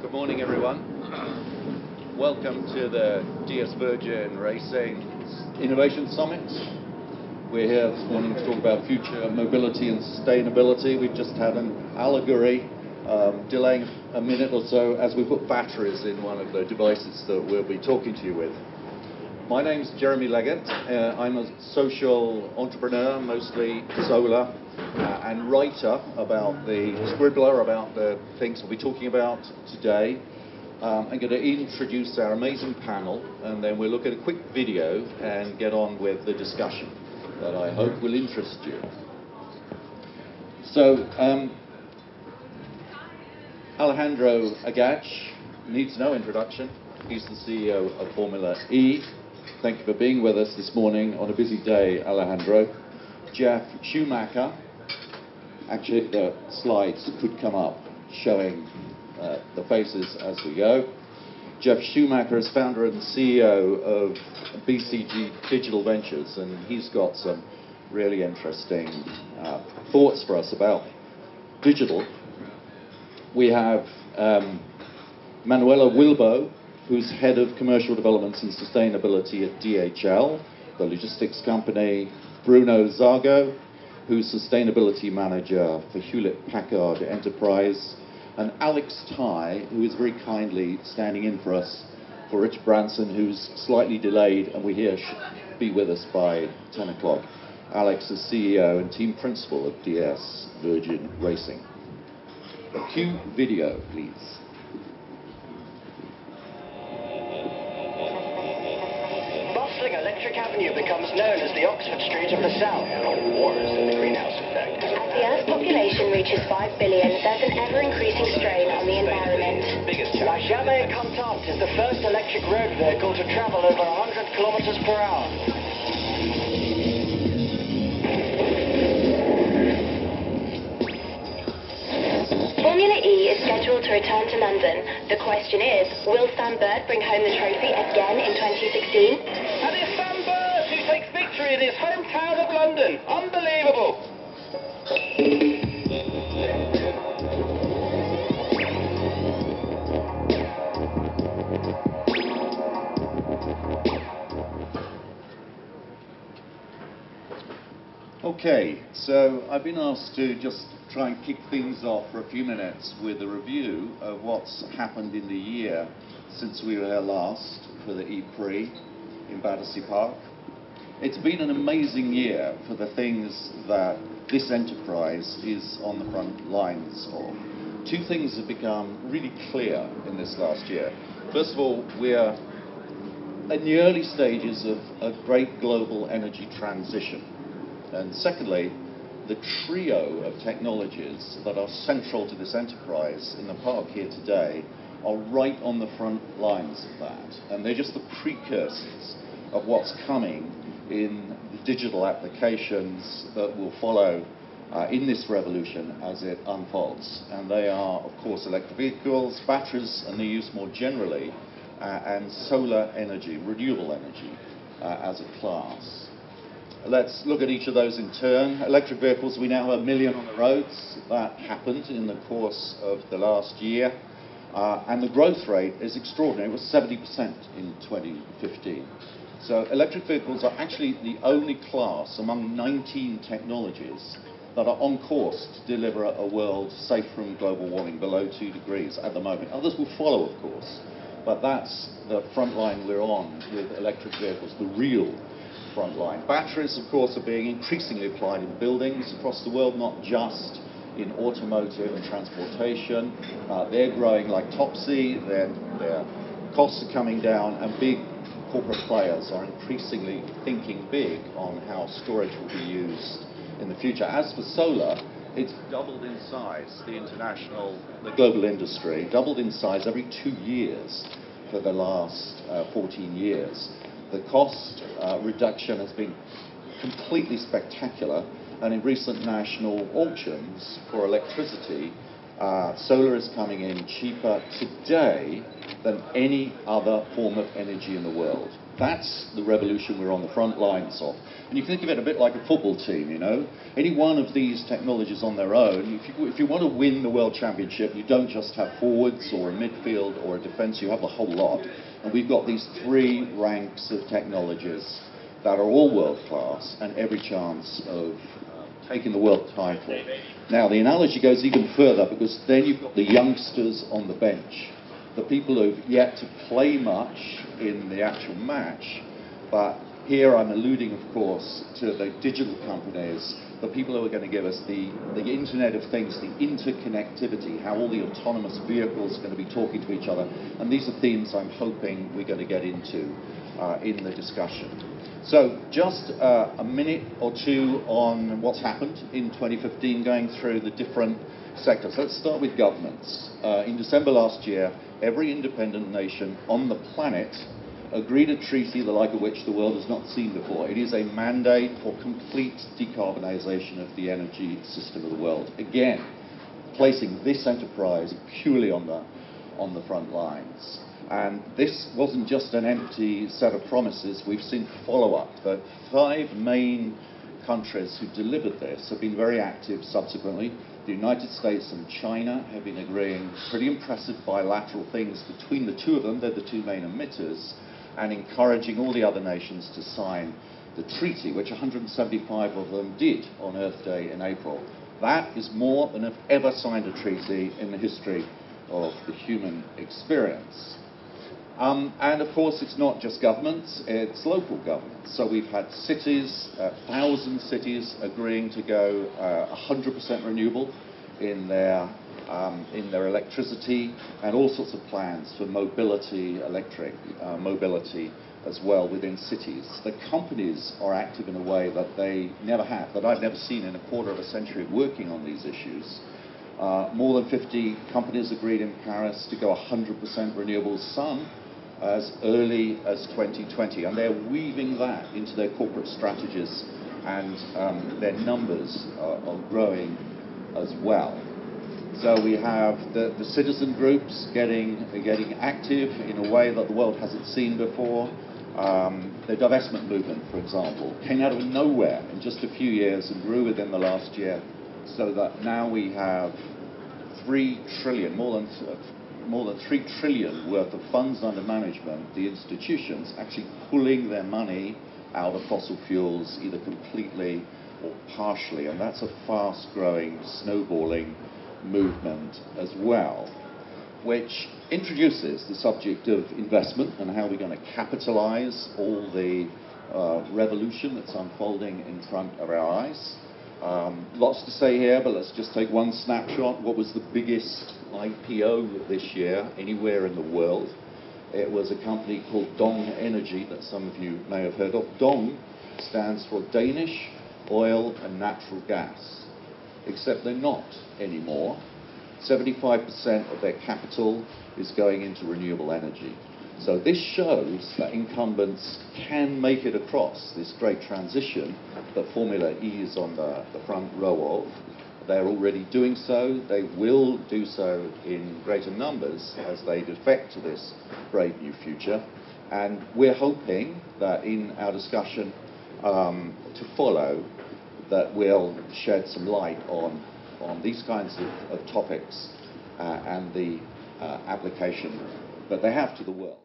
Good morning, everyone. Welcome to the DS Virgin Racing Innovation Summit. We're here this morning to talk about future mobility and sustainability. We've just had an allegory delaying a minute or so as we put batteries in one of the devices that we'll be talking to you with. My name's Jeremy Leggett. I'm a social entrepreneur, mostly solar, and writer about scribbler about the things we'll be talking about today. I'm going to introduce our amazing panel, and then we'll look at a quick video and get on with the discussion that I hope will interest you. So, Alejandro Agach needs no introduction. He's the CEO of Formula E. Thank you for being with us this morning on a busy day, Alejandro. Jeff Schumacher. Actually, the slides could come up showing the faces as we go. Jeff Schumacher is founder and CEO of BCG Digital Ventures, and he's got some really interesting thoughts for us about digital. We have Manuela Wilbo, who's head of commercial developments and sustainability at DHL, the logistics company. Bruno Zago, who's sustainability manager for Hewlett-Packard Enterprise, and Alex Ty, who is very kindly standing in for us for Rich Branson, who's slightly delayed, and we hear should be with us by 10 o'clock. Alex is CEO and team principal of DS Virgin Racing. Cue video, please. Electric Avenue becomes known as the Oxford Street of the South. Wars and the greenhouse effect. As the Earth's population reaches 5 billion, there's an ever-increasing strain on the environment. La Jamais Contente is the first electric road vehicle to travel over 100 kilometers per hour. Formula E is scheduled to return to London. The question is, will Sam Bird bring home the trophy again in 2016? And it's Sam Bird who takes victory in his hometown of London. Unbelievable. Okay, so I've been asked to just try and kick things off for a few minutes with a review of what's happened in the year since we were here last for the E-Prix in Battersea Park. It's been an amazing year for the things that this enterprise is on the front lines of. Two things have become really clear in this last year. First of all, we're in the early stages of a great global energy transition. And secondly, the trio of technologies that are central to this enterprise in the park here today are right on the front lines of that. And they're just the precursors of what's coming in the digital applications that will follow in this revolution as it unfolds. And they are, of course, electric vehicles, batteries and their use more generally, and solar energy, renewable energy as a class. Let's look at each of those in turn. Electric vehicles, we now have 1 million on the roads. That happened in the course of the last year. And the growth rate is extraordinary. It was 70% in 2015. So electric vehicles are actually the only class among 19 technologies that are on course to deliver a world safe from global warming below 2 degrees at the moment. Others will follow, of course. But that's the front line we're on with electric vehicles, the real front line. Batteries, of course, are being increasingly applied in buildings across the world, not just in automotive and transportation. They're growing like topsy, their costs are coming down, and big corporate players are increasingly thinking big on how storage will be used in the future. As for solar, it's doubled in size. The global industry, doubled in size every 2 years for the last 14 years. The cost reduction has been completely spectacular, and in recent national auctions for electricity, solar is coming in cheaper today than any other form of energy in the world. That's the revolution we're on the front lines of. And you think of it a bit like a football team, you know. Any one of these technologies on their own, if you want to win the World Championship, you don't just have forwards or a midfield or a defence, you have the whole lot. And we've got these three ranks of technologies that are all world class and every chance of taking the world title. Now, the analogy goes even further, because then you've got the youngsters on the bench, the people who've yet to play much in the actual match. But here I'm alluding, of course, to the digital companies, the people who are going to give us the Internet of Things, the interconnectivity, how all the autonomous vehicles are going to be talking to each other. And these are themes I'm hoping we're going to get into in the discussion. So just a minute or two on what's happened in 2015, going through the different sectors. Let's start with governments. In December last year, every independent nation on the planet agreed a treaty the like of which the world has not seen before. It is a mandate for complete decarbonisation of the energy system of the world. Again, placing this enterprise purely on the front lines. And this wasn't just an empty set of promises. We've seen follow-up. The 5 main countries who delivered this have been very active subsequently. The United States and China have been agreeing pretty impressive bilateral things between the two of them. They're the 2 main emitters, and encouraging all the other nations to sign the treaty, which 175 of them did on Earth Day in April. That is more than have ever signed a treaty in the history of the human experience. And of course, it's not just governments, it's local governments. So we've had cities, 1,000 cities agreeing to go 100% renewable in their electricity, and all sorts of plans for mobility, electric mobility as well within cities. The companies are active in a way that they never have, that I've never seen in a quarter of a century of working on these issues. More than 50 companies agreed in Paris to go 100% renewable, some as early as 2020, and they're weaving that into their corporate strategies, and their numbers are growing as well. So we have the citizen groups getting active in a way that the world hasn't seen before. The divestment movement, for example, came out of nowhere in just a few years and grew within the last year, so that now we have 3 trillion, more than 3 trillion worth of funds under management, the institutions actually pulling their money out of fossil fuels, either completely or partially, and that's a fast-growing, snowballing movement as well, which introduces the subject of investment and how we're going to capitalize all the revolution that's unfolding in front of our eyes. Lots to say here, but let's just take one snapshot. What was the biggest IPO this year anywhere in the world? It was a company called Dong Energy that some of you may have heard of. Dong stands for Danish Oil and Natural Gas, except they're not anymore. 75% of their capital is going into renewable energy. So this shows that incumbents can make it across this great transition that Formula E is on the front row of. They're already doing so. They will do so in greater numbers as they defect to this brave new future. And we're hoping that in our discussion to follow, that we'll shed some light on these kinds of topics and the application that they have to the world.